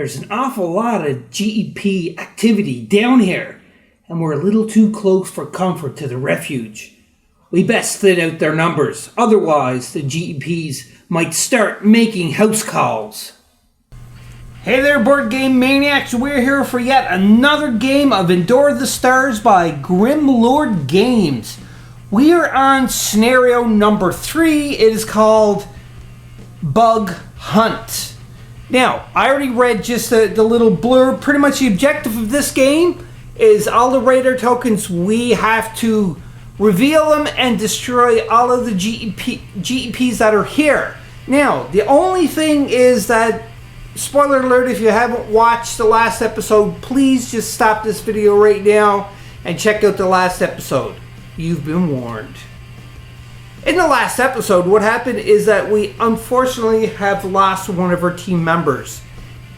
There's an awful lot of GEP activity down here, and we're a little too close for comfort to the refuge. We best thin out their numbers, otherwise the GEPs might start making house calls. Hey there, Board Game Maniacs, we're here for yet another game of Endure the Stars by Grimlord Games. We are on scenario number 3. It is called Bug Hunt. Now, I already read just the little blurb. Pretty much the objective of this game is all the radar tokens, we have to reveal them and destroy all of the GEPs that are here. Now, the only thing is that, spoiler alert, if you haven't watched the last episode, please just stop this video right now and check out the last episode. You've been warned. In the last episode, what happened is that we unfortunately have lost one of our team members.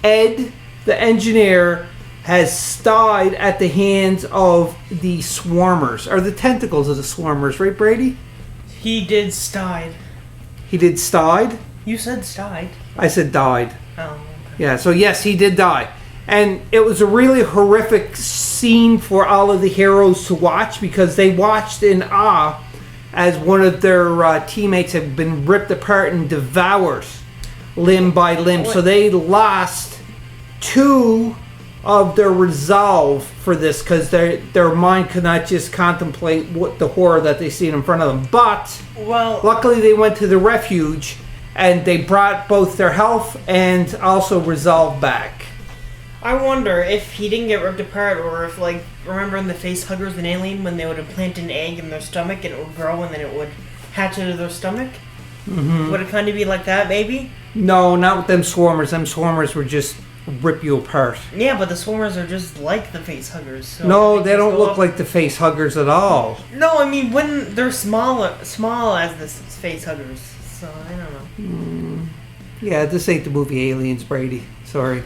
Ed, the engineer, has died at the hands of the swarmers, or the tentacles of the swarmers, right, Brady? He did stied. He did stied? You said stied. I said died. Oh. Okay. Yeah, so yes, he did die. And it was a really horrific scene for all of the heroes to watch, because they watched in awe as one of their teammates had been ripped apart and devoured limb by limb. So they lost 2 of their resolve for this, because their mind could not just contemplate what the horror that they see in front of them. But luckily they went to the refuge and they brought both their health and also resolve back. I wonder if he didn't get ripped apart, or if, like, remember in the face huggers in Alien when they would implant an egg in their stomach and it would grow and then it would hatch into their stomach? Mm-hmm. Would it kind of be like that, maybe? No, not with them swarmers. Them swarmers would just rip you apart. Yeah, but the swarmers are just like the face huggers. So no, they don't look like the face huggers at all. No, I mean when they're small as the face huggers. So I don't know. Yeah, this ain't the movie Aliens, Brady. Sorry.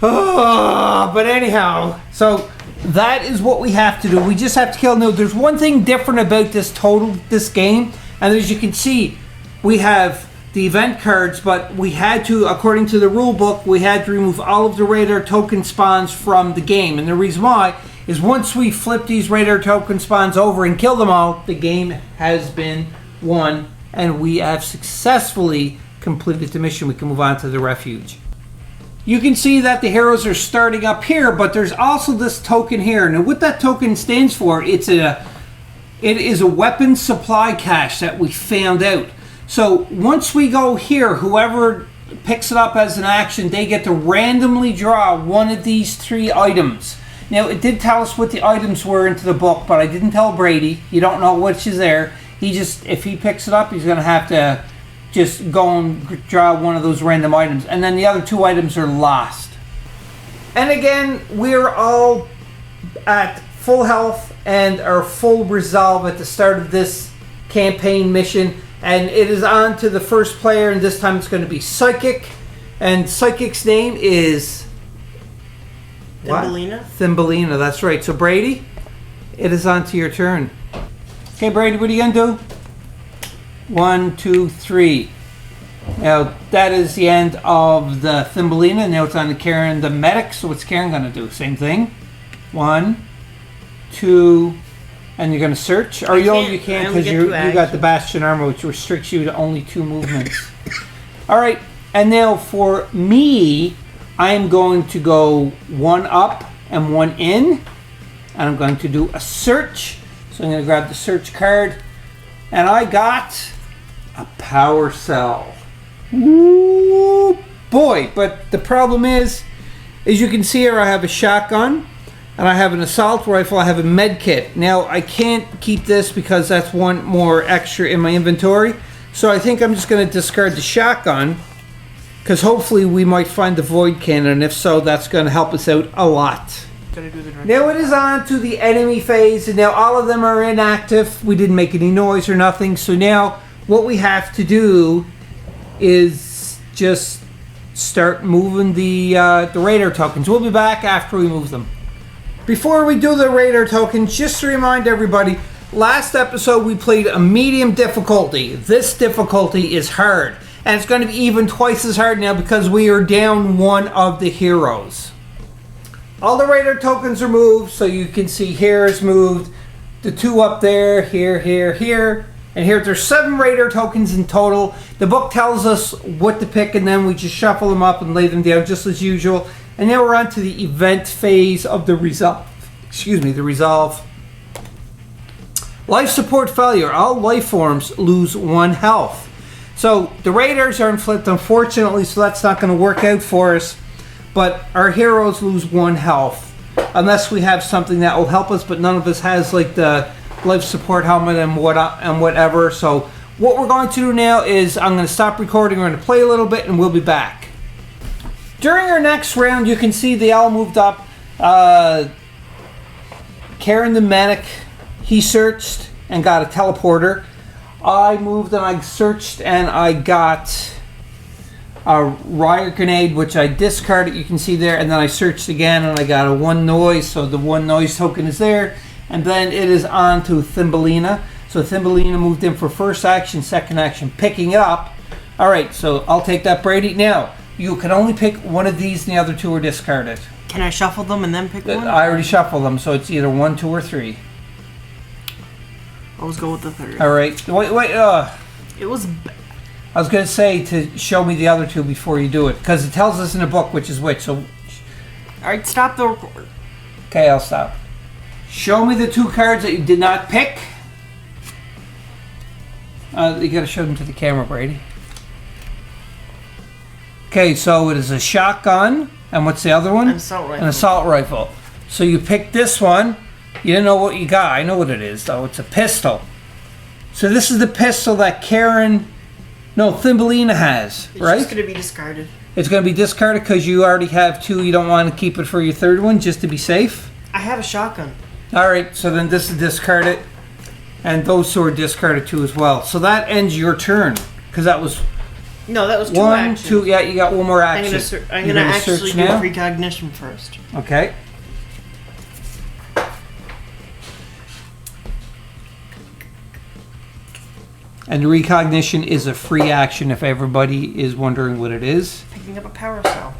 Oh, but anyhow, so that is what we have to do. We just have to kill. No, there's one thing different about this game, and as you can see, we have the event cards, but we had to, according to the rule book, we had to remove all of the radar token spawns from the game. And the reason why is once we flip these radar token spawns over and kill them all, the game has been won, and we have successfully completed the mission. We can move on to the refuge. You can see that the heroes are starting up here, but there's also this token here. Now what that token stands for, it is a weapon supply cache that we found out. So once we go here, whoever picks it up as an action, they get to randomly draw one of these 3 items. Now it did tell us what the items were into the book, but I didn't tell Brady. You don't know which is there. If he picks it up, he's going to have to just go and draw one of those random items, and then the other 2 items are lost. And again, we're all at full health and are full resolve at the start of this campaign mission, and it is on to the first player, and this time it's going to be Psychic, and Psychic's name is Thumbelina. Thumbelina, that's right. So Brady, it is on to your turn. Okay, Brady, what are you going to do? 1, 2, 3. Now that is the end of the Thumbelina. Now it's on to Karen the medic. So what's Karen going to do? Same thing. 1, 2, and you're going to search. Or you can't because you got the Bastion armor, which restricts you to only 2 movements. All right, and now for me, I'm going to go 1 up and 1 in, and I'm going to do a search. So I'm going to grab the search card, and I got a power cell. Ooh, boy, but the problem is, as you can see here, I have a shotgun, and I have an assault rifle, I have a med kit. Now, I can't keep this because that's 1 more extra in my inventory, so I think I'm just going to discard the shotgun, because hopefully we might find the void cannon, and if so, that's going to help us out a lot. Now it is on to the enemy phase, and now all of them are inactive. We didn't make any noise or nothing, so now what we have to do is just start moving the radar tokens. We'll be back after we move them. Before we do the radar tokens, just to remind everybody, last episode we played a medium difficulty. This difficulty is hard. And it's going to be even twice as hard now because we are down one of the heroes. All the radar tokens are moved, so you can see here is moved. The 2 up there, here, here. And here, there's 7 radar tokens in total. The book tells us what to pick, and then we just shuffle them up and lay them down just as usual. And now we're on to the event phase of the resolve. The resolve. Life support failure. All life forms lose 1 health. So the raiders are inflicted, unfortunately, so that's not going to work out for us. But our heroes lose 1 health. Unless we have something that will help us, but none of us has like the life support helmet and whatever. So what we're going to do now is I'm going to stop recording. We're going to play a little bit and we'll be back. During our next round, you can see they all moved up. Karen the medic, he searched and got a teleporter. I moved and I searched and I got a riot grenade, which I discarded, you can see there, and then I searched again and I got a 1 noise, so the 1 noise token is there. And then it is on to Thumbelina. So Thumbelina moved in for first action, second action, picking it up. Alright, so I'll take that, Brady. Now, you can only pick one of these and the other 2 are discarded. Can I shuffle them and then pick one? I already shuffled them, so it's either 1, 2, or 3. Let's go with the 3rd. Alright, wait, It was... I was going to say to show me the other 2 before you do it, because it tells us in the book which is which, so... Alright, stop the record. Okay, I'll stop. Show me the 2 cards that you did not pick. You got to show them to the camera, Brady. Okay, so it is a shotgun, and what's the other one? An assault rifle. An assault rifle. So you picked this one. You didn't know what you got. I know what it is, though. It's a pistol. So this is the pistol that Thumbelina has, right? It's just going to be discarded. It's going to be discarded because you already have 2. You don't want to keep it for your 3rd one, just to be safe? I have a shotgun. Alright, so then this is discarded. And those 2 are discarded too as well. So that ends your turn. Because that was... No, that was 2 1, actions. 2, yeah, you got 1 more action. I'm going to actually do precognition first. Okay. And the recognition is a free action if everybody is wondering what it is. Picking up a power cell.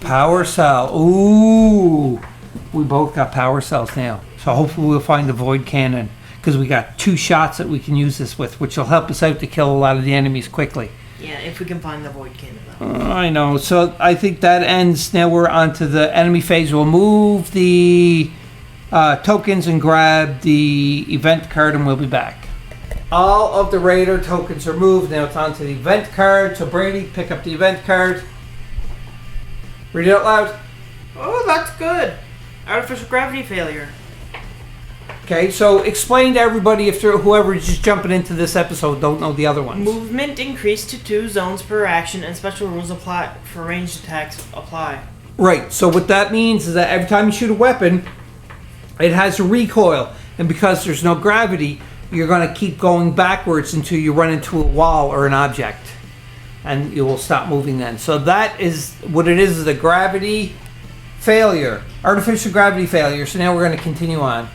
Power cell. Ooh. We both got power cells now. So hopefully we'll find the void cannon. Because we got 2 shots that we can use this with, which will help us out to kill a lot of the enemies quickly. Yeah, if we can find the void cannon. I know. So I think that ends. Now we're on to the enemy phase. We'll move the tokens and grab the event card and we'll be back. All of the raider tokens are moved. Now it's on to the event card. So Brady, pick up the event card. Read it out loud. Oh, that's good. Artificial gravity failure. Okay, so explain to everybody if whoever is just jumping into this episode don't know the other ones. Movement increased to 2 zones per action and special rules apply for ranged attacks apply. Right, so what that means is that every time you shoot a weapon, it has a recoil. And because there's no gravity, you're going to keep going backwards until you run into a wall or an object. And you will stop moving then. So that is what it is a gravity failure. Artificial gravity failure. So now we're going to continue on.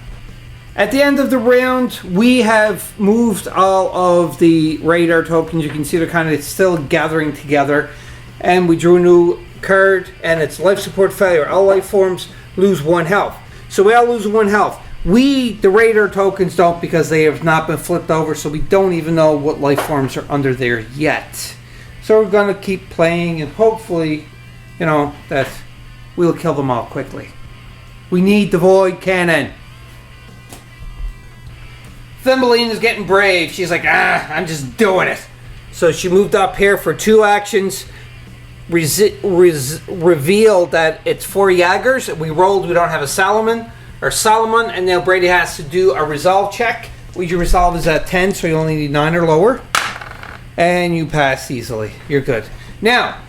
At the end of the round, we have moved all of the radar tokens. You can see they're kind of still gathering together. And we drew a new card, and it's life support failure. All life forms lose 1 health. So we all lose 1 health. We, the radar tokens, don't because they have not been flipped over, so we don't even know what life forms are under there yet. So we're going to keep playing, and hopefully, that we'll kill them all quickly. We need the void cannon. Thumbelina's getting brave. She's like, I'm just doing it. So she moved up here for 2 actions. Revealed that it's 4 Jaggers. We rolled, we don't have a Solomon, and now Brady has to do a resolve check. Your resolve is at 10, so you only need 9 or lower. And you pass easily. You're good. Now,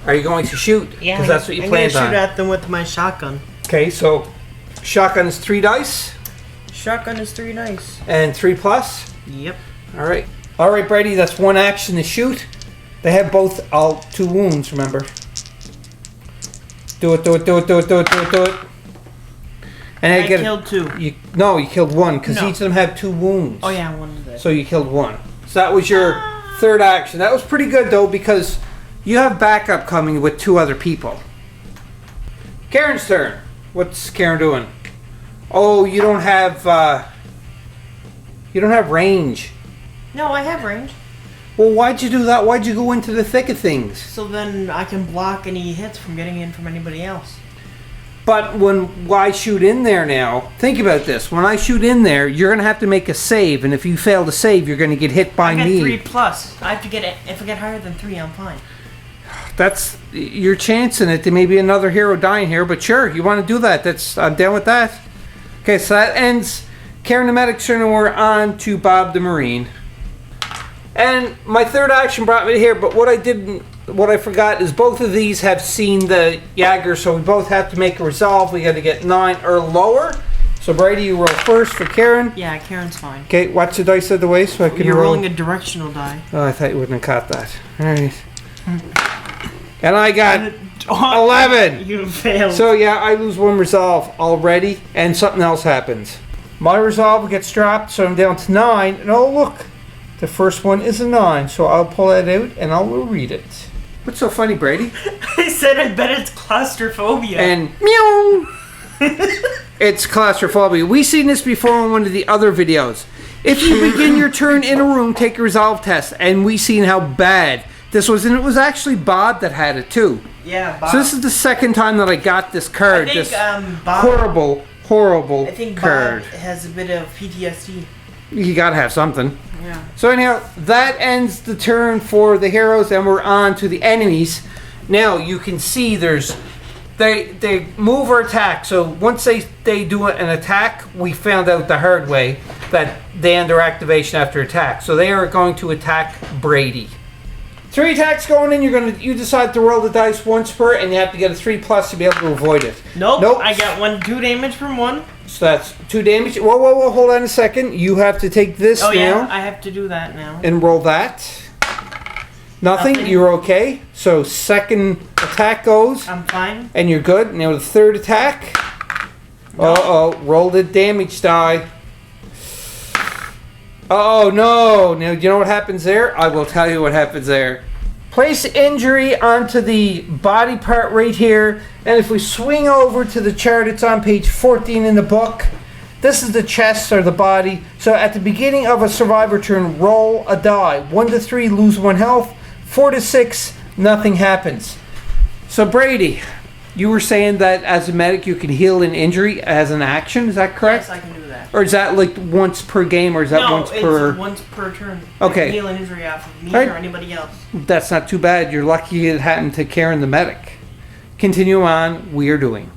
are you going to shoot? Yeah, because that's what you planned on. I'm going to shoot at them with my shotgun. Okay, so shotgun is 3 dice. Shotgun is 3 dice. And 3 plus? Yep. Alright. Alright, Brady, that's 1 action to shoot. They have both all 2 wounds, remember. Do it. And I killed 2. You killed 1, because each of them have 2 wounds. Oh yeah, 1 of that. So you killed 1. So that was your third action. That was pretty good though, because you have backup coming with 2 other people. Karen's turn. What's Karen doing? Oh, you don't have range. No, I have range. Well, why'd you do that? Why'd you go into the thick of things? So then I can block any hits from getting in from anybody else. But when I shoot in there now, think about this. When I shoot in there, you're going to have to make a save, and if you fail to save, you're going to get hit by me. I get 3+. I have to get it. If I get higher than 3, I'm fine. That's you're chancing it. There may be another hero dying here, but sure, you want to do that. I'm down with that. Okay, so that ends Karen the Medic's turn, and we're on to Bob the Marine. And my third action brought me here, but what I forgot is both of these have seen the Jaeger, so we both have to make a resolve. We got to get 9 or lower. So Brady, you roll first for Karen. Yeah, Karen's fine. Okay, watch the dice out of the way so I can roll. You're rolling a directional die. Oh, I thought you wouldn't have caught that. All right. And I got 11. You failed. So yeah, I lose 1 resolve already, and something else happens. My resolve gets dropped, so I'm down to 9. And oh look, the first one is a 9. So I'll pull that out and I'll read it. What's so funny, Brady? I said I bet it's claustrophobia. And meow. It's claustrophobia. We've seen this before in one of the other videos. If you begin your turn in a room, take a resolve test, and we've seen how bad this was, and it was actually Bob that had it too. Yeah, Bob. So this is the second time that I got this card. I think, this Bob, horrible card. I think Bob has a bit of PTSD. You gotta have something. Yeah. So anyhow, that ends the turn for the heroes, and we're on to the enemies. Now you can see they move or attack. So once they do an attack, we found out the hard way that they end their activation after attack. So they are going to attack Brady. 3 attacks going in. You decide to roll the dice once per, and you have to get a 3+ to be able to avoid it. Nope. I got 2 damage from 1. So that's 2 damage. Whoa! Hold on a second. You have to take this now. Oh yeah, I have to do that now. And roll that. Nothing. You're okay. So second attack goes. I'm fine. And you're good. Now the third attack. No. Roll the damage die. Oh no! Now you know what happens there? I will tell you what happens there. Place injury onto the body part right here, and if we swing over to the chart, it's on page 14 in the book. This is the chest or the body. So at the beginning of a survivor turn, roll a die. 1 to 3, lose 1 health. 4 to 6, nothing happens. So Brady, you were saying that as a medic you can heal an injury as an action, is that correct? Yes, I can do that. Or is that like once per game, or is that once per... No, it's once per turn. Okay. I can heal an injury off of me Right. or anybody else. That's not too bad. You're lucky it happened to Karen the medic. Continue on, we are doing.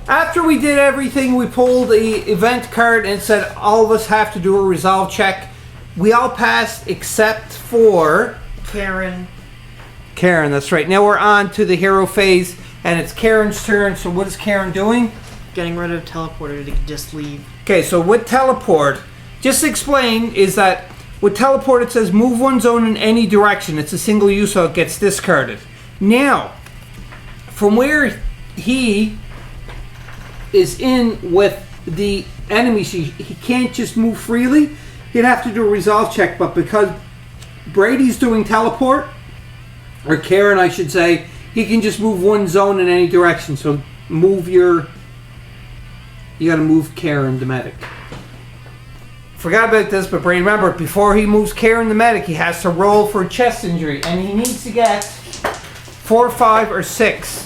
After we did everything, we pulled the event card and said all of us have to do a resolve check. We all passed except for... Karen, that's right. Now we're on to the hero phase, and it's Karen's turn. So what is Karen doing? getting rid of teleporter to just leave. Okay, so with teleport, just to explain, is that with teleport it says move one zone in any direction. It's a single use, so it gets discarded. Now, from where he is in with the enemies, he can't just move freely. He'd have to do a resolve check, but because Brady's doing teleport, or Karen I should say, he can just move one zone in any direction. So move you gotta move Karen the medic. Forgot about this, but Brady, remember, before he moves Karen the medic, he has to roll for a chest injury, and he needs to get 4, 5, or 6.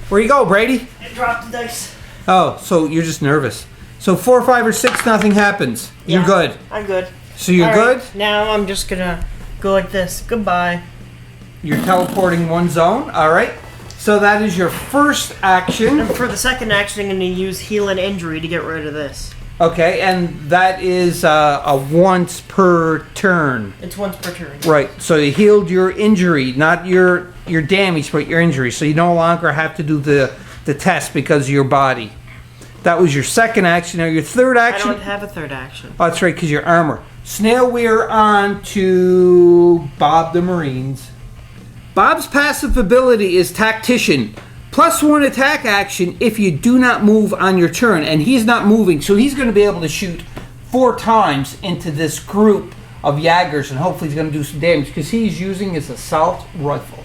Where you go, Brady? I dropped the dice. Oh, so you're just nervous. So 4, 5, or 6, nothing happens. Yeah, You're good. I'm good. So you're All good? right, now I'm just gonna go like this. Goodbye. You're teleporting one zone. All right. So that is your first action. And for the second action, I'm gonna use heal and injury to get rid of this. Okay, and that is a once per turn. It's once per turn. Right. So you healed your injury, not your damage, but your injury. So you no longer have to do the test because of your body. That was your second action. Now your third action. I don't have a third action. Oh, that's right, because your armor. So now we're on to Bob the Marines. Bob's passive ability is Tactician. +1 attack action if you do not move on your turn. And he's not moving, so he's going to be able to shoot 4 times into this group of Jaggers, and hopefully he's going to do some damage because he's using his assault rifle.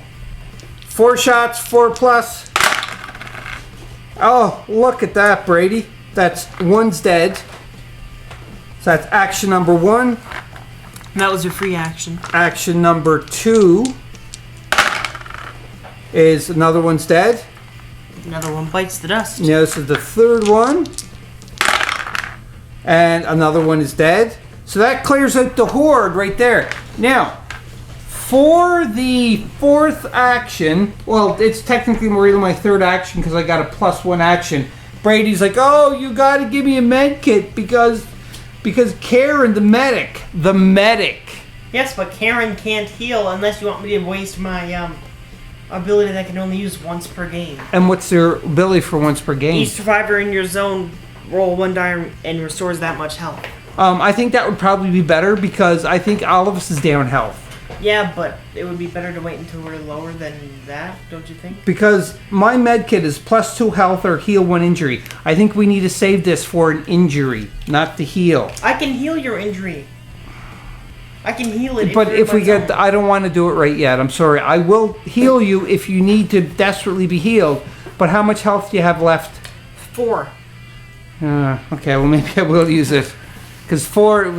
4 shots, 4+. Oh, look at that, Brady. That's one's dead. So that's action number 1. And that was your free action. Action number 2 is another one's dead. Another one bites the dust. Now this is the 3rd one. And another one is dead. So that clears out the horde right there. Now, for the 4th action, well, it's technically really my 3rd action because I got a +1 action. Brady's like, oh, you got to give me a med kit because Karen, the medic. Yes, but Karen can't heal unless you want me to waste my ability that I can only use once per game. And what's your ability for once per game? Each survivor in your zone roll 1 die and restores that much health. I think that would probably be better because I think all of us is down health. Yeah, but it would be better to wait until we're lower than that, don't you think? Because my med kit is +2 health or heal 1 injury. I think we need to save this for an injury, not to heal. I can heal your injury. I can heal it. But if we get, I don't want to do it right yet. I'm sorry. I will heal you if you need to desperately be healed. But how much health do you have left? 4. Okay, well maybe I will use it. Because 4,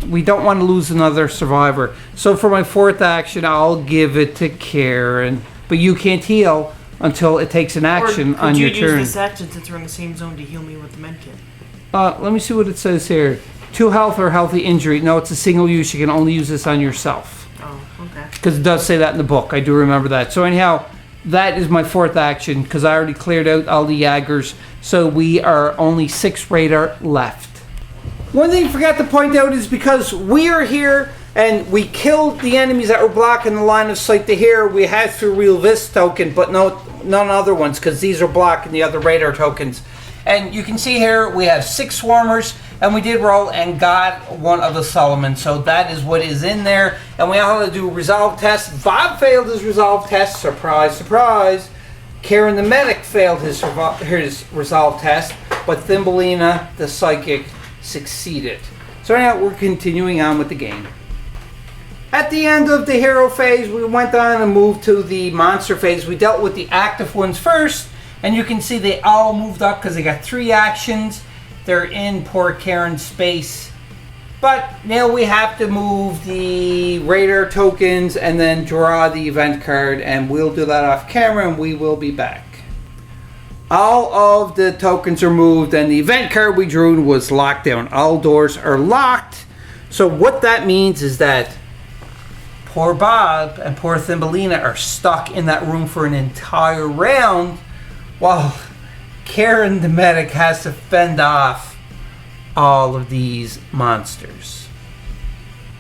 we don't want to lose another survivor. So for my 4th action, I'll give it to Karen. But you can't heal until it takes an action on your turn. Could you use this action since we're in the same zone to heal me with the medkit? Let me see what it says here. 2 health or healthy injury. No, it's a single use. You can only use this on yourself. Oh, okay. Because it does say that in the book. I do remember that. So anyhow, that is my 4th action because I already cleared out all the Jaggers. So we are only 6 radar left. One thing I forgot to point out is because we are here and we killed the enemies that were blocking the line of sight to here, we had to reveal this token, but none other ones because these are blocking the other radar tokens. And you can see here we have 6 swarmers and we did roll and got one of the Solomon. So that is what is in there. And we all had to do resolve tests. Bob failed his resolve test. Surprise, surprise. Karen the medic failed his resolve test, but Thumbelina the psychic succeeded. So now we're continuing on with the game. At the end of the hero phase, we went on and moved to the monster phase. We dealt with the active ones first, and you can see they all moved up because they got 3 actions. They're in poor Karen's space. But now we have to move the radar tokens and then draw the event card, and we'll do that off camera and we will be back. All of the tokens are moved and the event card we drew was locked down. All doors are locked. So what that means is that poor Bob and poor Thumbelina are stuck in that room for an entire round while Karen the medic has to fend off all of these monsters.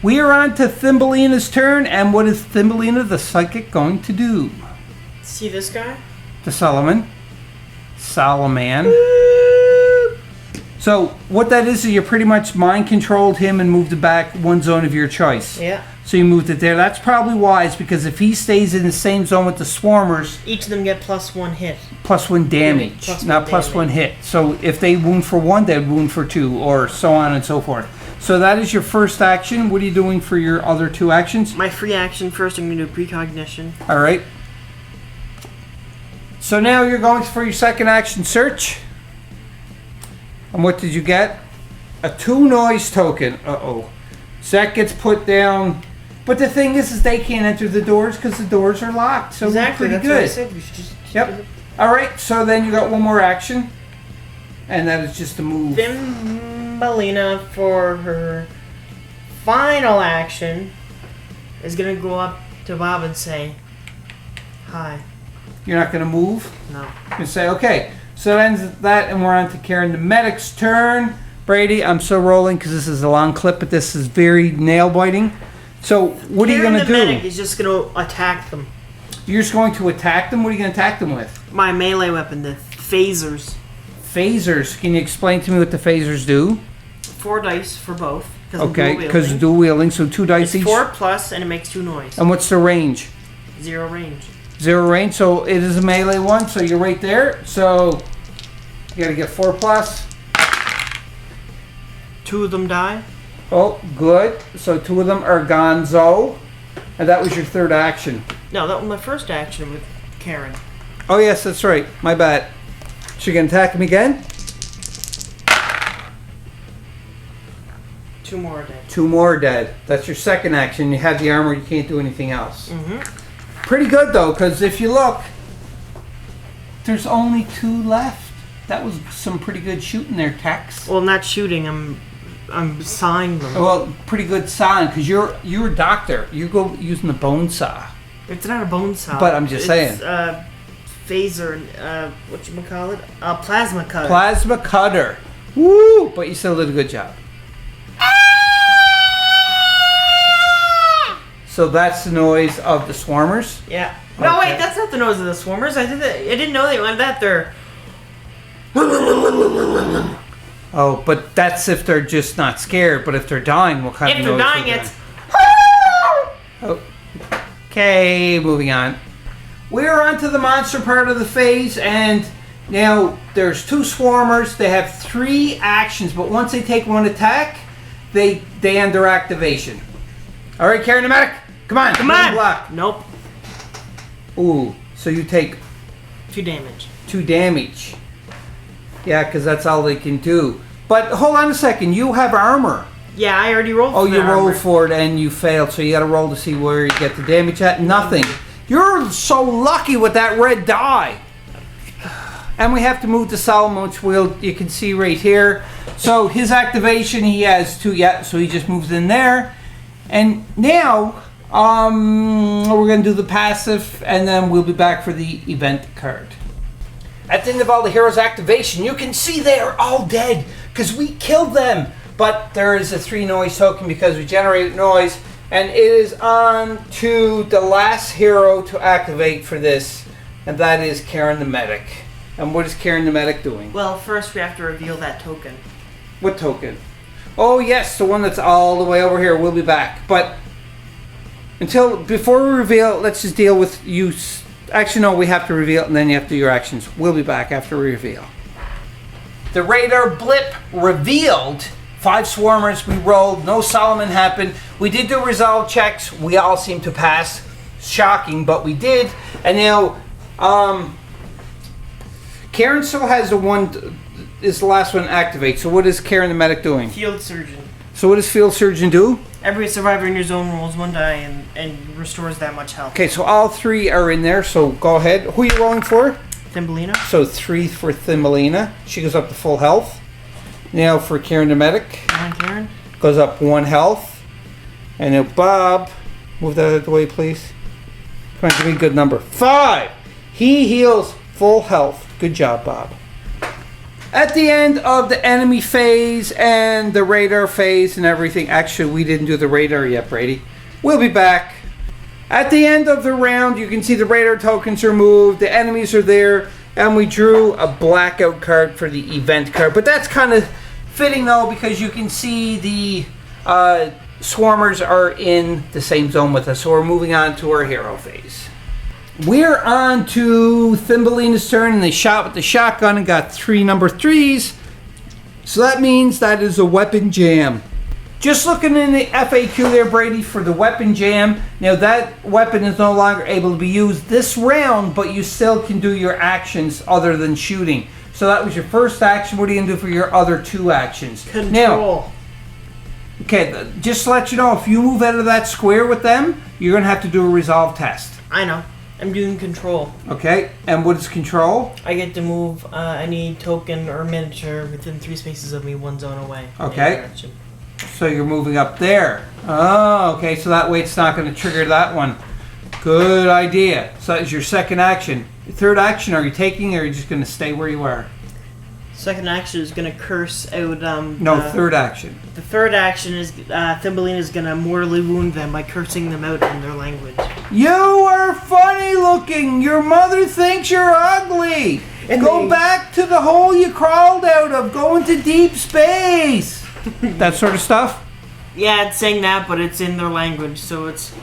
We are on to Thumbelina's turn, and what is Thumbelina the psychic going to do? See this guy? The Solomon. So what that is you pretty much mind controlled him and moved it back 1 zone of your choice. Yeah. So you moved it there. That's probably wise because if he stays in the same zone with the swarmers, each of them get +1 hit. +1 damage, not +1 hit. So if they wound for 1, they'd wound for 2, or so on and so forth. So that is your first action. What are you doing for your other 2 actions? My free action first, I'm going to do precognition. All right. So now you're going for your second action, search. And what did you get? A 2 noise token. Uh-oh. So that gets put down. But the thing is they can't enter the doors because the doors are locked. So exactly, we're pretty that's good. What I said. We should just Yep. All right. So then you got 1 more action, and that is just a move. Thumbelina for her final action is gonna go up to Bob and say, "Hi." You're not going to move. No. You say okay. So that ends that, and we're on to Karen the medic's turn. Brady, I'm still rolling because this is a long clip, but this is very nail biting. So what are you going to do? Karen the medic is just going to attack them. You're just going to attack them? What are you going to attack them with? My melee weapon, the phasers. Phasers. Can you explain to me what the phasers do? 4 dice for both. Okay, because dual wielding, so 2 dice each. 4+ and it makes 2 noise. And what's the range? 0 range. 0 range, so it is a melee one, so you're right there. So you got to get 4+. 2 of them die. Oh, good. So 2 of them are gonzo. And that was your third action. No, that was my first action with Karen. Oh, yes, that's right. My bad. She can attack him again? 2 more dead. 2 more dead. That's your second action. You have the armor. You can't do anything else. Mm-hmm. Pretty good, though, because if you look, there's only 2 left. That was some pretty good shooting there, Tex. Well, not shooting. I'm sawing them. Well, pretty good sawing, because you're a doctor. You go using the bone saw. It's not a bone saw. But I'm just saying. It's phaser, whatchamacallit? Plasma cutter. Plasma cutter. Woo! But you still did a good job. So that's the noise of the swarmers? Yeah. No, Okay. wait, that's not the noise of the swarmers. I didn't know they went that. They're... Oh, but that's if they're just not scared. But if they're dying, what kind If of they're noise? dying, is it's... Oh. Okay, moving on. We're on to the monster part of the phase, and now there's 2 swarmers. They have 3 actions, but once they take 1 attack, they end their activation. All right, Karen the medic, come on, Come on! block. Nope. Ooh, so you take 2 damage. 2 damage. Yeah, because that's all they can do. But hold on a second, you have armor. Yeah, I already rolled Oh, for you the rolled armor. for it and you failed, so you got to roll to see where you get the damage at. Nothing. You're so lucky with that red die. And we have to move to Solomon, which you can see right here. So his activation, he has 2 yet, so he just moves in there. And now we're going to do the passive, and then we'll be back for the event card. At the end of all the heroes' activation, you can see they are all dead because we killed them. But there is a 3 noise token because we generated noise, and it is on to the last hero to activate for this, and that is Karen the medic. And what is Karen the medic doing? Well, first we have to reveal that token. What token? Oh yes, the one that's all the way over here. We'll be back. But before we reveal, let's just deal with you. Actually, no, we have to reveal it, and then you have to do your actions. We'll be back after we reveal. The radar blip revealed 5 swarmers. We rolled. No Solomon happened. We did do resolve checks. We all seem to pass. Shocking, but we did. And now, Karen still has the one. Is the last one activate. So what is Karen the medic doing? Field surgeon. So what does field surgeon do? Every survivor in your zone rolls 1 die and restores that much health. Okay, so all 3 are in there. So go ahead. Who are you rolling for? Thumbelina. So 3 for Thumbelina. She goes up to full health. Now for Karen the medic. Come on, Karen. Goes up 1 health. And now Bob, move that out of the way, please. Come on, give me a good number. 5. He heals full health. Good job, Bob. At the end of the enemy phase and the radar phase and everything, actually we didn't do the radar yet, Brady. We'll be back. At the end of the round, you can see the radar tokens are moved, the enemies are there, and we drew a blackout card for the event card. But that's kind of fitting though, because you can see the swarmers are in the same zone with us. So we're moving on to our hero phase. We're on to Thumbelina's turn, and they shot with the shotgun and got 3 number 3s. So that means that is a weapon jam. Just looking in the FAQ there, Brady, for the weapon jam. Now that weapon is no longer able to be used this round, but you still can do your actions other than shooting. So that was your first action. What are you going to do for your other 2 actions? Control. Now, okay, just to let you know, if you move out of that square with them, you're going to have to do a resolve test. I know. I'm doing control. Okay, and what is control? I get to move any token or miniature within 3 spaces of me 1 zone away. Okay. So you're moving up there. Oh, okay, so that way it's not going to trigger that one. Good idea. So that is your second action. Your third action, are you taking, or are you just going to stay where you are? Second action is going to curse out... No, third action. The third action is Thumbelina is going to mortally wound them by cursing them out in their language. You are funny looking. Your mother thinks you're ugly. And Go back to the hole you crawled out of. Go into deep space. That sort of stuff? Yeah, it's saying that, but it's in their language, so it's...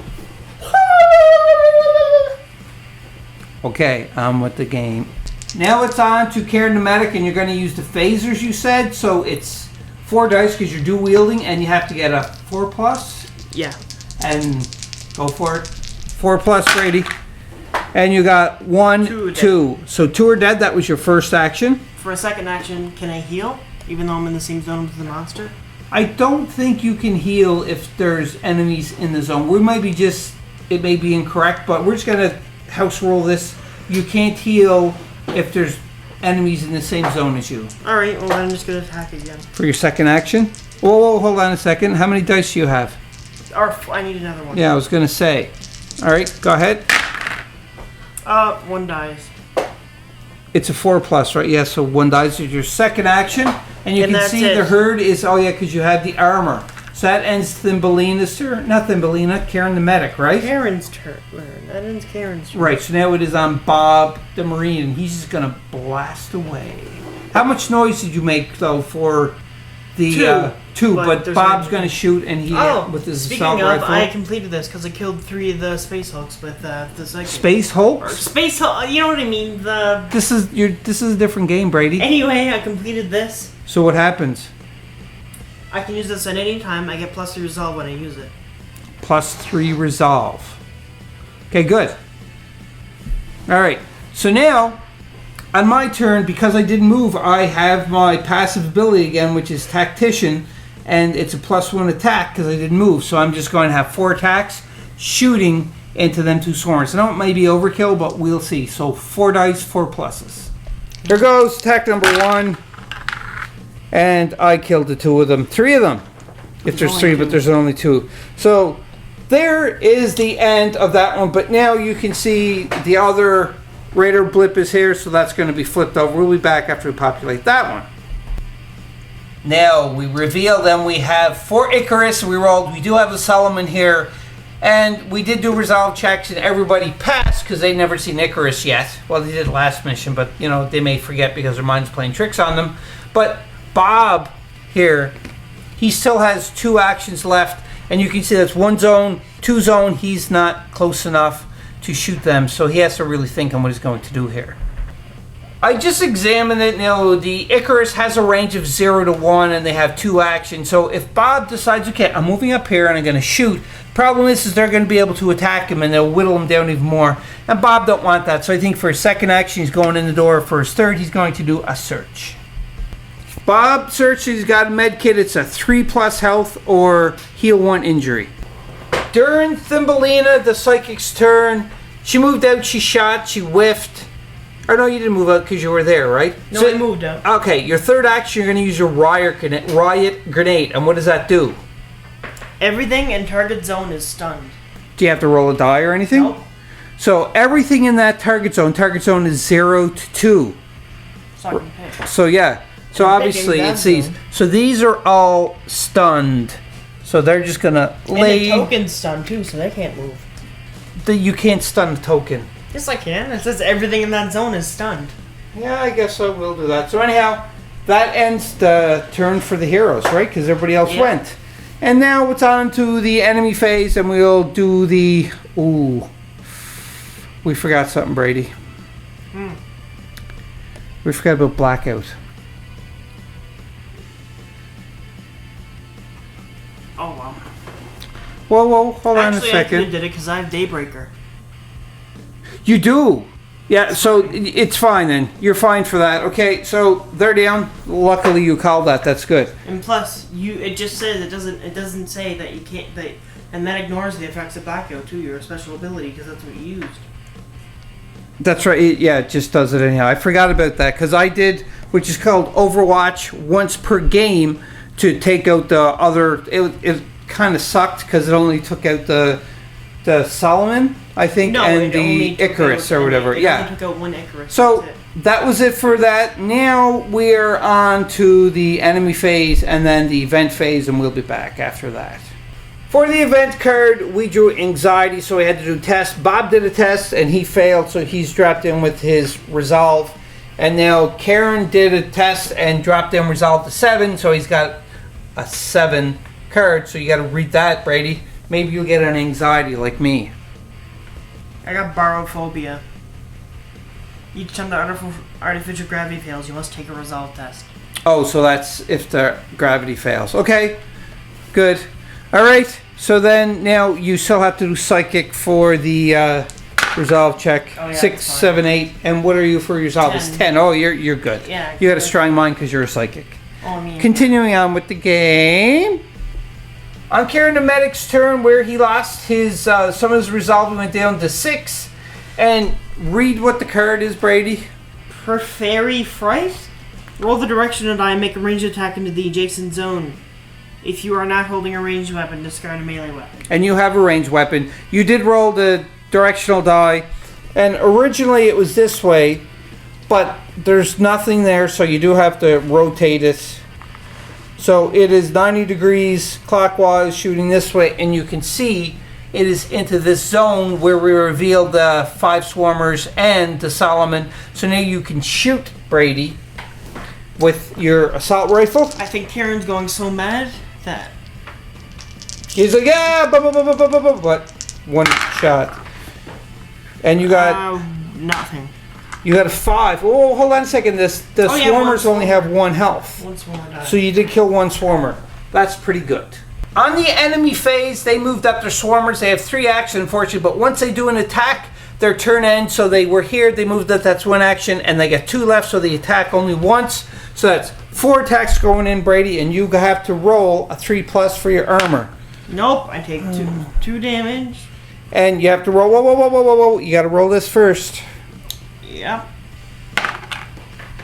Okay, I'm with the game. Now it's on to Karen the medic, and you're going to use the phasers, you said. So it's 4 dice because you're dual wielding, and you have to get a 4+. Yeah. And go for it. 4+, Brady. And you got 1, 2. So 2 are dead. That was your first action. For a second action, can I heal, even though I'm in the same zone with the monster? I don't think you can heal if there's enemies in the zone. It may be incorrect, but we're just going to house roll this. You can't heal if there's enemies in the same zone as you. Alright, well I'm just going to attack again. For your second action? Whoa, hold on a second. How many dice do you have? I need another one. Yeah, I was going to say. Alright, go ahead. 1 dies. It's a 4+, right? Yeah, so 1 dies is your second action. And you can see the herd is, because you had the armor. So that ends Thumbelina's turn. Not Thumbelina, Karen the medic, right? Karen's turn. That ends Karen's turn. Right, so now it is on Bob the Marine, and he's just going to blast away. How much noise did you make, though, for the... 2, but Bob's going to shoot, and he with his assault rifle. Speaking of, I completed this because I killed 3 of the Space Hulks with the psychic. Space Hulks? Space Hulk, you know what I mean? This is a different game, Brady. Anyway, I completed this. So what happens? I can use this at any time. I get +3 resolve when I use it. +3 resolve. Okay, good. All right. So now, on my turn, because I didn't move, I have my passive ability again, which is Tactician, and it's a +1 attack because I didn't move. So I'm just going to have 4 attacks, shooting into them 2 swarms. I know it may be overkill, but we'll see. So 4 dice, 4 pluses. Here goes attack number 1. And I killed the 2 of them. 3 of them. If there's 3, but there's only 2. So there is the end of that one. But now you can see the other radar blip is here. So that's going to be flipped over. We'll be back after we populate that one. Now we reveal them. We have 4 Icarus. We rolled. We do have a Solomon here. And we did do resolve checks. And everybody passed because they'd never seen Icarus yet. Well, they did last mission. But, you know, they may forget because their mind's playing tricks on them. But Bob here, he still has 2 actions left, and you can see that's 1 zone, 2 zone. He's not close enough to shoot them, so he has to really think on what he's going to do here. I just examined it. Now the Icarus has a range of 0 to 1, and they have 2 actions. So if Bob decides, okay, I'm moving up here and I'm going to shoot, problem is they're going to be able to attack him and they'll whittle him down even more. And Bob don't want that, so I think for his second action he's going in the door. For his third, he's going to do a search. Bob searches, he's got a med kit. It's a 3+ health or heal 1 injury. During Thumbelina, the psychic's turn, she moved out, she shot, she whiffed. Or no, you didn't move out because you were there, right? No, so, I moved out. Okay, your third action, you're going to use your riot grenade. And what does that do? Everything in target zone is stunned. Do you have to roll a die or anything? Nope. So everything in that target zone is 0 to 2. So I can pick. So yeah. So obviously it sees. So these are all stunned. So they're just gonna lay. And the token's stunned too, so they can't move. You can't stun the token. Yes, I can. It says everything in that zone is stunned. Yeah, I guess I will do that. So anyhow, that ends the turn for the heroes, right? Because everybody else went. And now it's on to the enemy phase, and we'll do the. Ooh, we forgot something, Brady. We forgot about Blackout. Oh, wow. Whoa, hold on a second. Actually, I did it because I have Daybreaker. You do? Yeah, so it's fine then. You're fine for that. Okay, so they're down. Luckily you called that. That's good. And plus, it just says it doesn't say that you can't, and that ignores the effects of Blackout too, your special ability, because that's what you used. That's right. It just does it anyhow. I forgot about that because I did, which is called Overwatch once per game, to take out the other. It kind of sucked because it only took out the Solomon, I think, and the Icarus or whatever. It only took out 1 Icarus. So that was it for that. Now we're on to the enemy phase and then the event phase, and we'll be back after that. For the event card, we drew anxiety, so we had to do tests. Bob did a test and he failed, so he's dropped in with his resolve. And now Karen did a test and dropped in resolve to 7, so he's got a 7 card. So you got to read that, Brady. Maybe you'll get an anxiety like me. I got barophobia. Each time the artificial gravity fails, you must take a resolve test. Oh, so that's if the gravity fails. Okay, good. All right, so then now you still have to do psychic for the resolve check. Oh, yeah, 6, 7, 8. And what are you for resolve? 10. It's 10. Oh, you're good. Yeah. You got a strong mind because you're a psychic. Oh, I mean. Continuing on with the game. On Karen the Medic's turn, where he lost his some of his resolve, he went down to 6. And read what the card is, Brady. Fairy Fright? Roll the direction of die and make a ranged attack into the adjacent zone. If you are not holding a ranged weapon, discard a melee weapon. And you have a ranged weapon. You did roll the directional die, and originally it was this way, but there's nothing there, so you do have to rotate it. So it is 90 degrees clockwise, shooting this way, and you can see it is into this zone where we revealed the 5 swarmers and the Solomon. So now you can shoot, Brady, with your assault rifle. I think Karen's going so mad that... He's like, yeah, but one shot. And you got... nothing. You got a 5. Oh, hold on a second. The swarmers only have 1 health. One swarmer died. So you did kill 1 swarmer. That's pretty good. On the enemy phase, they moved up their swarmers. They have 3 action, unfortunately, but once they do an attack, their turn ends. So they were here, they moved up, that's 1 action, and they got 2 left, so they attack only once. So that's 4 attacks going in, Brady, and you have to roll a 3+ for your armor. Nope, I take 2 damage. And you have to roll, whoa. You got to roll this first. Yep.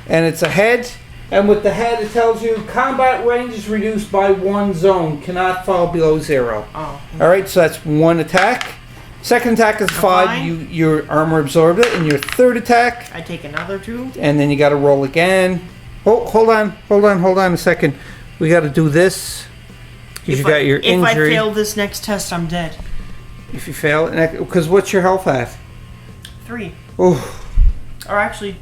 And it's a head. And with the head, it tells you combat range is reduced by 1 zone. Cannot fall below 0. Oh. All right, so that's 1 attack. Second attack is 5. Your armor absorbed it. And your third attack. I take another 2. And then you got to roll again. Oh, hold on a second. We got to do this. Because you got your injury. If I fail this next test, I'm dead. If you fail, because what's your health at? 3. Oh. Or actually,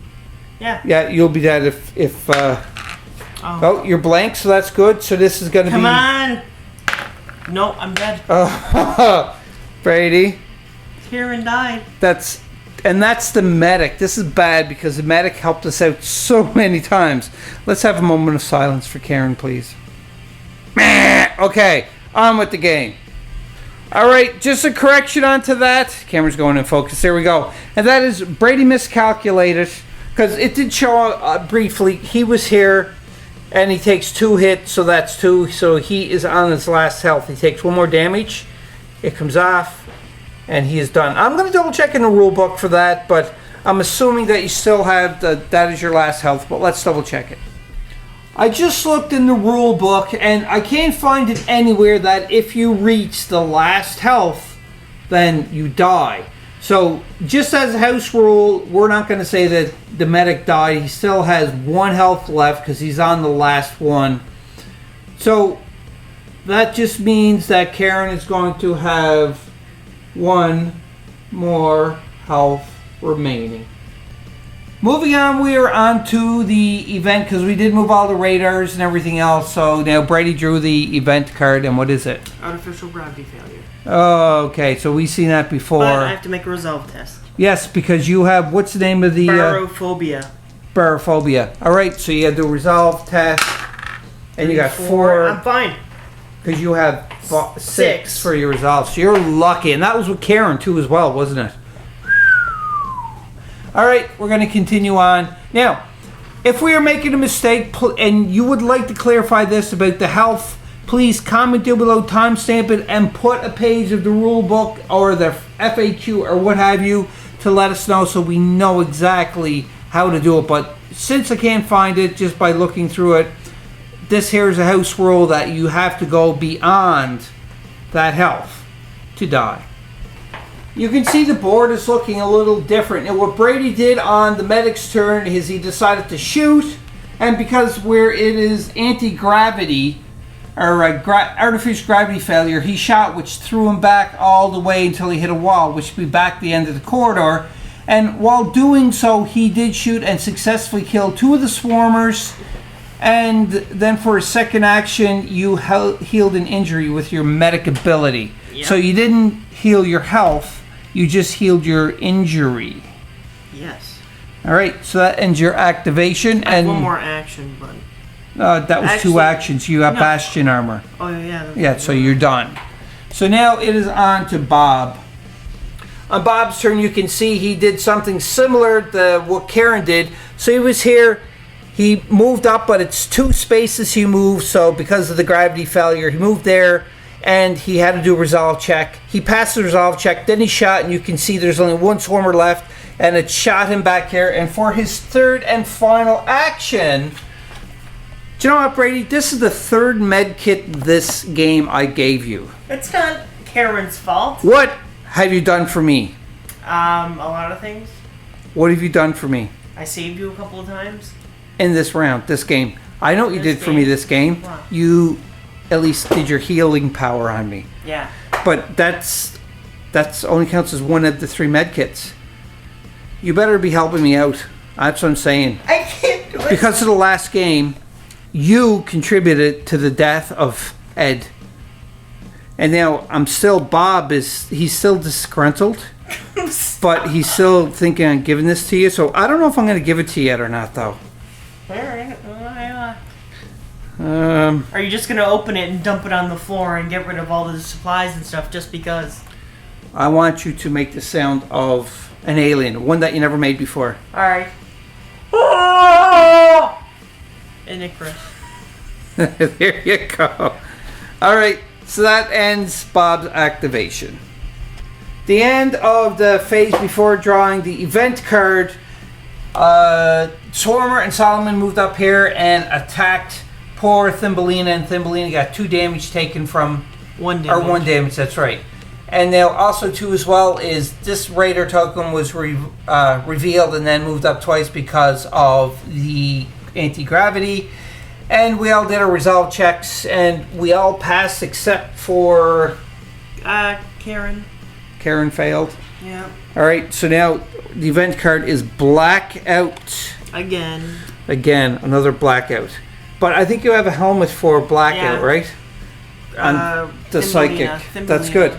yeah. Yeah, you'll be dead if oh, you're blank, so that's good. So this is going to be... Come on! No, I'm dead. Oh, Brady. Karen died. That's the medic. This is bad because the medic helped us out so many times. Let's have a moment of silence for Karen, please. Okay, on with the game. All right, just a correction onto that. Camera's going in focus. There we go. And that is Brady miscalculated because it did show briefly. He was here, and he takes 2 hits, so that's 2. So he is on his last health. He takes 1 more damage. It comes off, and he is done. I'm going to double check in the rule book for that, but I'm assuming that you still have that is your last health. But let's double check it. I just looked in the rule book, and I can't find it anywhere that if you reach the last health, then you die. So, just as a house rule, we're not going to say that the medic died. He still has 1 health left because he's on the last one. So, that just means that Karen is going to have 1 more health remaining. Moving on, we are on to the event because we did move all the radars and everything else. So now Brady drew the event card, and what is it? Artificial gravity failure. Oh, okay. So we've seen that before. But I have to make a resolve test. Yes, because you have, what's the name of the... Barophobia. Barophobia. All right, so you had to resolve test, and you got 4. I'm fine. Because you have 6 for your resolve. So you're lucky. And that was with Karen, too, as well, wasn't it? All right, we're going to continue on. Now, if we are making a mistake and you would like to clarify this about the health, please comment down below, timestamp it, and put a page of the rule book or the FAQ or what have you to let us know so we know exactly how to do it. But since I can't find it just by looking through it, this here is a house rule that you have to go beyond that health to die. You can see the board is looking a little different. And what Brady did on the medic's turn is he decided to shoot, and because where it is anti-gravity, or artificial gravity failure, he shot, which threw him back all the way until he hit a wall, which would be back the end of the corridor. And while doing so, he did shoot and successfully killed 2 of the swarmers. And then for his second action, you healed an injury with your medic ability. Yep. So you didn't heal your health. You just healed your injury. Yes. All right, so that ends your activation. I have 1 more action, but... That was two Actually, actions. You got no. bastion armor. Oh yeah. Yeah, so you're done. So now it is on to Bob. On Bob's turn, you can see he did something similar to what Karen did. So he was here, he moved up, but it's 2 spaces he moved, so because of the gravity failure, he moved there, and he had to do a resolve check. He passed the resolve check, then he shot, and you can see there's only 1 swarmer left, and it shot him back here. And for his 3rd and final action, do you know what, Brady? This is the 3rd med kit this game I gave you. It's not Karen's fault. What have you done for me? A lot of things. What have you done for me? I saved you a couple of times. In this round, this game. I know what you This did for me game? this game. Wow. You at least did your healing power on me. Yeah. But that's only counts as 1 of the 3 med kits. You better be helping me out. That's what I'm saying. I can't do it. Because of the last game, you contributed to the death of Ed. And now he's still disgruntled. But he's still thinking on giving this to you. So I don't know if I'm going to give it to you yet or not, though. Alright. Um, Are you just gonna open it and dump it on the floor and get rid of all the supplies and stuff just because? I want you to make the sound of an alien, one that you never made before. Alright. Oh! And Icarus. There you go. Alright, so that ends Bob's activation. The end of the phase before drawing the event card, Swarmer and Solomon moved up here and attacked poor Thumbelina, and Thumbelina got 2 damage taken from... 1 damage. Or 1 damage, that's right. And now also too as well is this Raider token was revealed and then moved up twice because of the anti-gravity. And we all did our resolve checks and we all passed except for... Karen. Karen failed. Yeah. Alright, so now the event card is Blackout. Again. Again, another Blackout. But I think you have a helmet for Blackout, Yeah. right? On the Psychic. Thumbelina. That's good.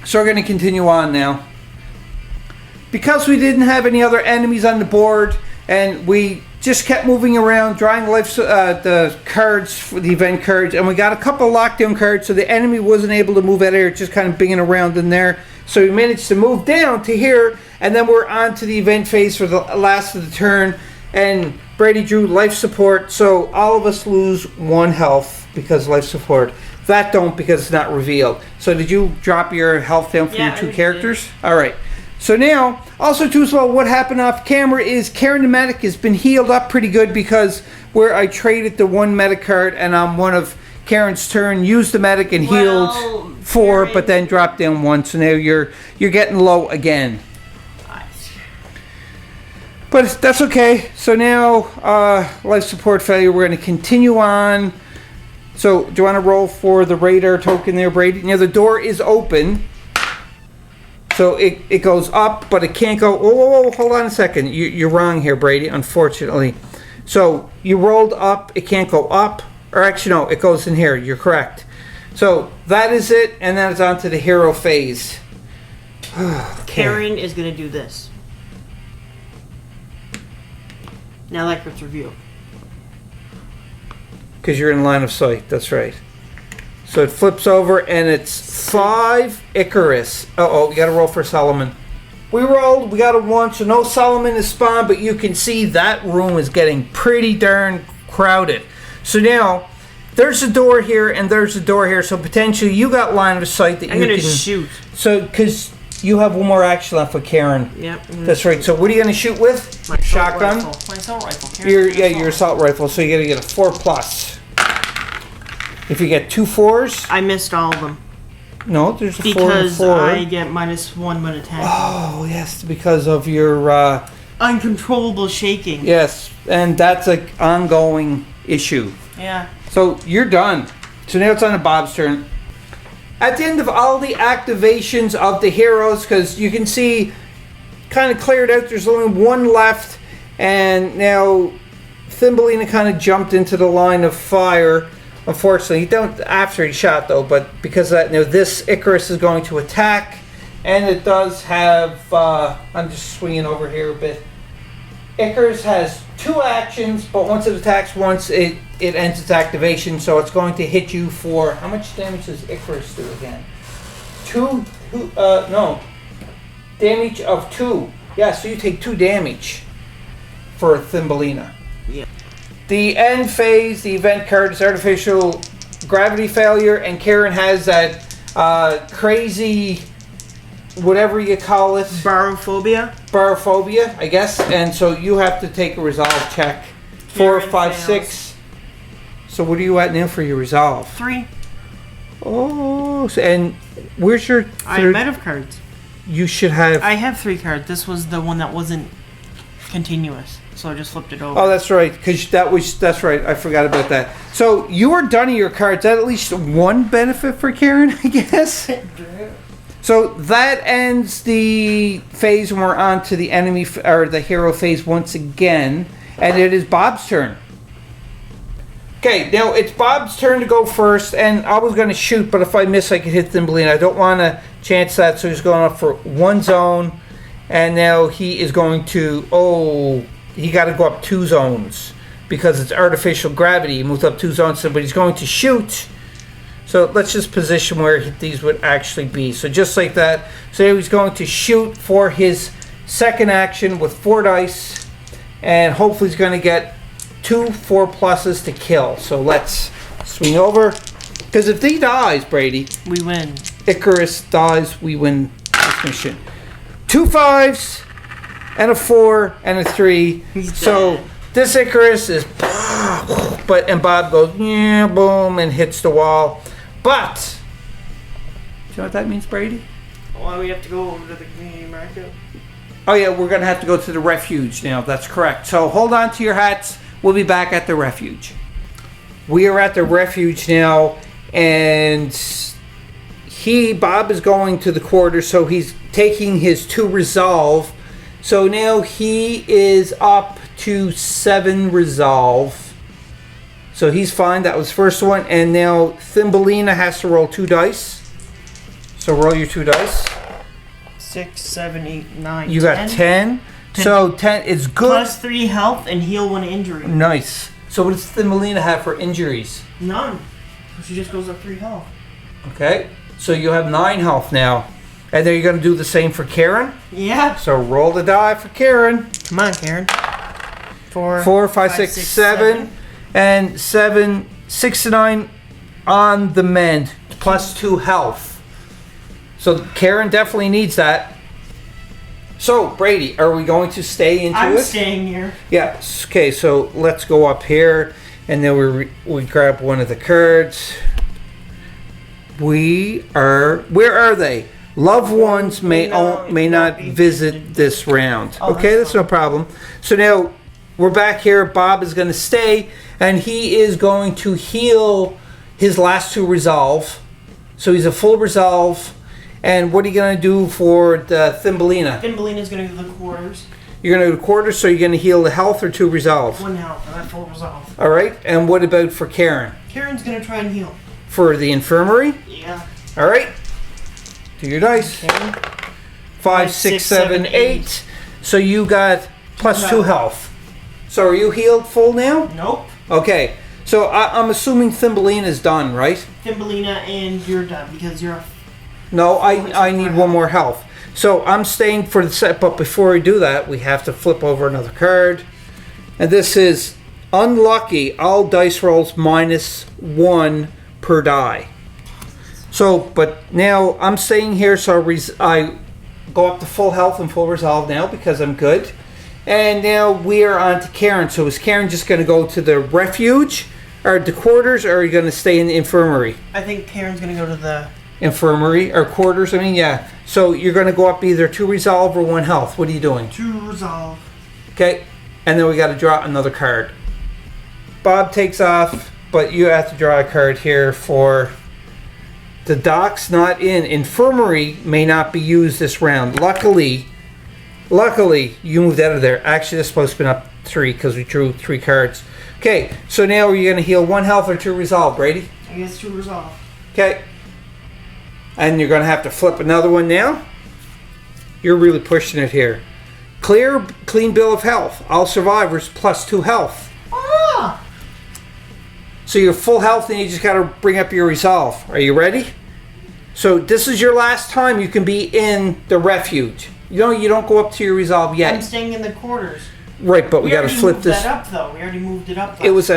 So we're going to continue on now. Because we didn't have any other enemies on the board, and we just kept moving around, drawing the cards for the event cards, and we got a couple of lockdown cards, so the enemy wasn't able to move out of here, just kind of binging around in there. So we managed to move down to here, and then we're on to the event phase for the last of the turn, and Brady drew life support, so all of us lose 1 health because life support. That don't because it's not revealed. So did you drop your health down for your 2 characters? Alright. So now, also too as well, what happened off camera is Karen the Medic has been healed up pretty good because where I traded the 1 medic card and on one of Karen's turn used the medic and healed 4 but then dropped down 1. So now you're getting low again. But that's okay. So now, life support failure, we're going to continue on. So, do you want to roll for the radar token there, Brady? Now, the door is open. So, it goes up, but it can't go... Oh, hold on a second. You're wrong here, Brady, unfortunately. So, you rolled up, it can't go up. Or actually, no, it goes in here. You're correct. So, that is it, and then it's on to the hero phase. Okay. Karen is gonna do this. Now like let's review. Because you're in line of sight, that's right. So it flips over and it's 5 Icarus. Uh-oh, you gotta roll for Solomon. We rolled, we got a 1, so no Solomon is spawned, but you can see that room is getting pretty darn crowded. So now, there's a door here and there's a door here, so potentially you got line of sight that I'm you gonna can... shoot. So, because you have 1 more action left with Karen. Yep. That's right, so what are you gonna shoot with? My Shotgun? My assault rifle. Your assault rifle, so you gotta get a 4+. If you get 2 4s... I missed all of them. No, there's a 4 and Because 4. I get -1 when attacking. Oh, yes, because of your... Uncontrollable shaking. Yes, and that's an ongoing issue. Yeah. So, you're done. So now it's on to Bob's turn. At the end of all the activations of the heroes, because you can see, kind of cleared out, there's only 1 left, and now Thumbelina kind of jumped into the line of fire. Unfortunately, he don't after he shot though, but because of that, now this Icarus is going to attack, and it does have. I'm just swinging over here a bit. Icarus has 2 actions, but once it attacks once, it ends its activation, so it's going to hit you for, how much damage does Icarus do again? No. Damage of 2. Yeah, so you take 2 damage for Thumbelina. Yeah. The end phase, the event card is artificial gravity failure, and Karen has that crazy, whatever you call it. Barophobia, I guess. And so you have to take a resolve check. 4, Karen 5, fails. 6. So what are you at now for your resolve? 3. Oh, so, and where's your I'm out of cards. You should have. I have 3 cards. This was the one that wasn't continuous, so I just flipped it over. Oh, that's right. Because that's right. I forgot about that. So you are done with your cards. At least one benefit for Karen, I guess. So that ends the phase, and we're on to the enemy or the hero phase once again, and it is Bob's turn. Okay, now it's Bob's turn to go first, and I was going to shoot, but if I miss, I could hit Thumbelina. I don't want to chance that, so he's going up for 1 zone, and now he is going to, he got to go up 2 zones, because it's artificial gravity. He moved up 2 zones, but he's going to shoot. So let's just position where these would actually be. So just like that. So he's going to shoot for his second action with 4 dice, and hopefully he's going to get 2 4+ to kill. So let's swing over. Because if he dies, Brady, we win. Icarus dies, we win this mission. 2 5s and a 4 and a 3. So this Icarus is, and Bob goes, yeah, boom, and hits the wall. But, do you know what that means, Brady? Well, we have to go over to the community market. Oh yeah, we're going to have to go to the refuge now. That's correct. So hold on to your hats. We'll be back at the refuge. We are at the refuge now, and Bob is going to the quarters, so he's taking his 2 resolve. So now he is up to 7 resolve. So he's fine. That was first one. And now Thumbelina has to roll 2 dice. So roll your 2 dice. 6, 7, 8, 9. You 10. Got 10. So 10 is good. Plus 3 health and heal 1 injury. Nice. So what does Thumbelina have for injuries? None. She just goes up 3 health. Okay. So you have 9 health now. And then you're going to do the same for Karen? Yeah. So roll the die for Karen. Come on, Karen. 4, 5, 6, 7. And 7, 6 to 9 on the mend. Plus 2 health. So Karen definitely needs that. So, Brady, are we going to stay into it? I'm staying here. Yeah. Okay, so let's go up here. And then we grab one of the cards. Where are they? Loved ones may not visit this round. Okay, that's no problem. So now we're back here. Bob is going to stay, and he is going to heal his last 2 resolve. So he's a full resolve. And what are you going to do for the Thumbelina? Thumbelina's going to go to the quarters. You're going to go to quarters, so you're going to heal the health or 2 resolve? 1 health, and I full resolve. All right. And what about for Karen? Karen's going to try and heal. For the infirmary? Yeah. All right. Do your dice. Okay. 5, 6, 7, 8. So you got plus 2 health. So are you healed full now? Nope. Okay. So I'm assuming Thumbelina's done, right? Thumbelina, and you're done because you're... No, I need 1 more health. So I'm staying for the set, but before we do that, we have to flip over another card. And this is unlucky. All dice rolls -1 per die. So, but now I'm staying here, so I go up to full health and full resolve now because I'm good. And now we are on to Karen. So is Karen just going to go to the refuge or the quarters, or are you going to stay in the infirmary? I think Karen's going to go to the... Infirmary or quarters, I mean, yeah. So you're going to go up either 2 resolve or 1 health. What are you doing? 2 resolve. Okay. And then we got to draw another card. Bob takes off, but you have to draw a card here for... The doc's not in. Infirmary may not be used this round. Luckily, you moved out of there. Actually, this supposed to be up 3 because we drew 3 cards. Okay, so now are you going to heal 1 health or 2 resolve, Brady? I guess 2 resolve. Okay. And you're going to have to flip another one now. You're really pushing it here. clean bill of health. All survivors plus 2 health. Ah! So you're full health and you just got to bring up your resolve. Are you ready? So this is your last time you can be in the refuge. You don't go up to your resolve yet. I'm staying in the quarters. Right, but we got to flip this. We already moved that up, though. We already moved it up. It was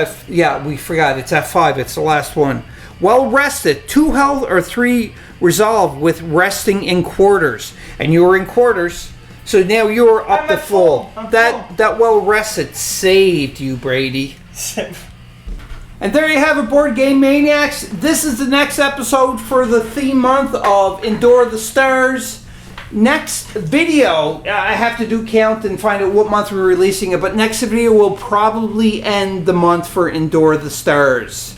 we forgot. It's at 5. It's the last one. Well rested. 2 health or 3 resolve with resting in quarters. And you were in quarters, so now you're up to full. That well rested saved you, Brady. And there you have it, Board Game Maniacs. This is the next episode for the theme month of Endure the Stars. Next video, I have to do count and find out what month we're releasing it, but next video will probably end the month for Endure the Stars.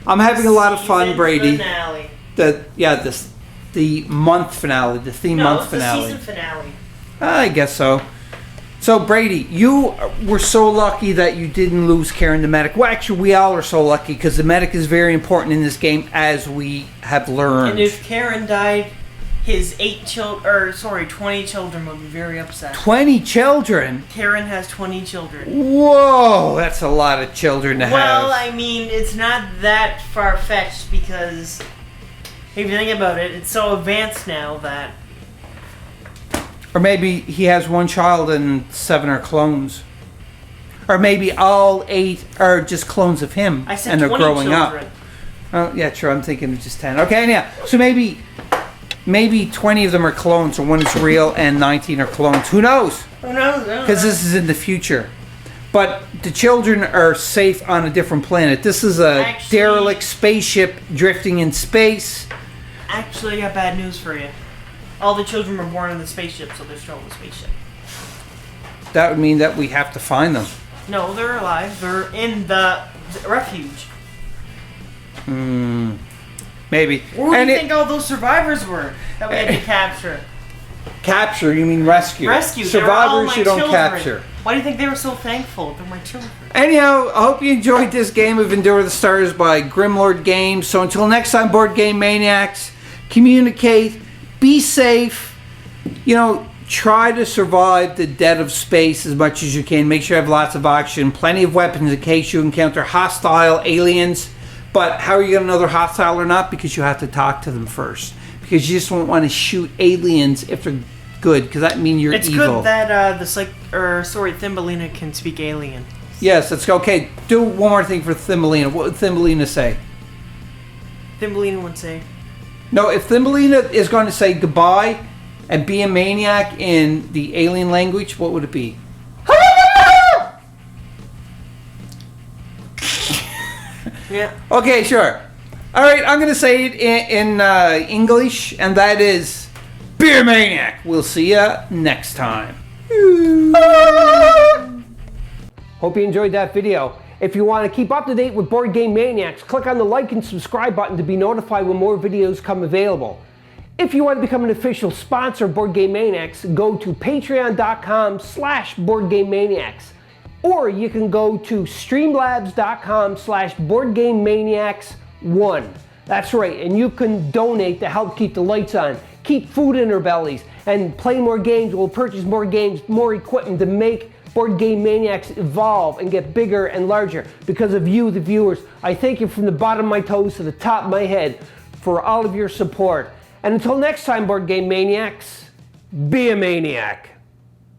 I'm having a lot of fun, Brady. Finale. The month finale, the theme month finale. The season finale. I guess so. So, Brady, you were so lucky that you didn't lose Karen the medic. Well, actually, we all are so lucky because the medic is very important in this game, as we have learned. And if Karen died, his 20 children would be very upset. 20 children? Karen has 20 children. Whoa, that's a lot of children to have. Well, I mean, it's not that far-fetched because if you think about it, it's so advanced now that... Or maybe he has 1 child and 7 are clones. Or maybe all 8 are just clones of him and they're growing children. up. Oh, yeah, true. I'm thinking of just 10. Okay, yeah. So maybe 20 of them are clones, or 1 is real and 19 are clones. Who knows? Who knows? Because this is in the future. But the children are safe on a different planet. This is a derelict spaceship drifting in space. Actually, I got bad news for you. All the children were born in the spaceship, so they're still in the spaceship. That would mean that we have to find them. No, they're alive. They're in the refuge. Maybe. Where do you think all those survivors were that we had to capture? Capture? You mean rescue? Rescue. Survivors you don't capture. Why do you think they were so thankful? They're my children. Anyhow, I hope you enjoyed this game of Endure the Stars by Grimlord Games. So until next time, Board Game Maniacs, communicate, be safe, try to survive the dead of space as much as you can. Make sure you have lots of oxygen, plenty of weapons in case you encounter hostile aliens. But how are you going to know they're hostile or not? Because you have to talk to them first. Because you just won't want to shoot aliens if they're good, because that means you're evil. It's good that Thumbelina can speak alien. Yes, let's go. Okay, do one more thing for Thumbelina. What would Thumbelina say? Thumbelina would say... No, if Thumbelina is going to say goodbye and be a maniac in the alien language, what would it be? Yeah. Okay, sure. All right, I'm going to say it in English, and that is Beer Maniac. We'll see you next time. Hope you enjoyed that video. If you want to keep up to date with Board Game Maniacs, click on the like and subscribe button to be notified when more videos come available. If you want to become an official sponsor of Board Game Maniacs, go to patreon.com/BoardGameManiacs. Or you can go to streamlabs.com/BoardGameManiacs1. That's right, and you can donate to help keep the lights on, keep food in our bellies, and play more games. We'll purchase more games, more equipment to make Board Game Maniacs evolve and get bigger and larger. Because of you, the viewers, I thank you from the bottom of my toes to the top of my head for all of your support. And until next time, Board Game Maniacs, be a maniac.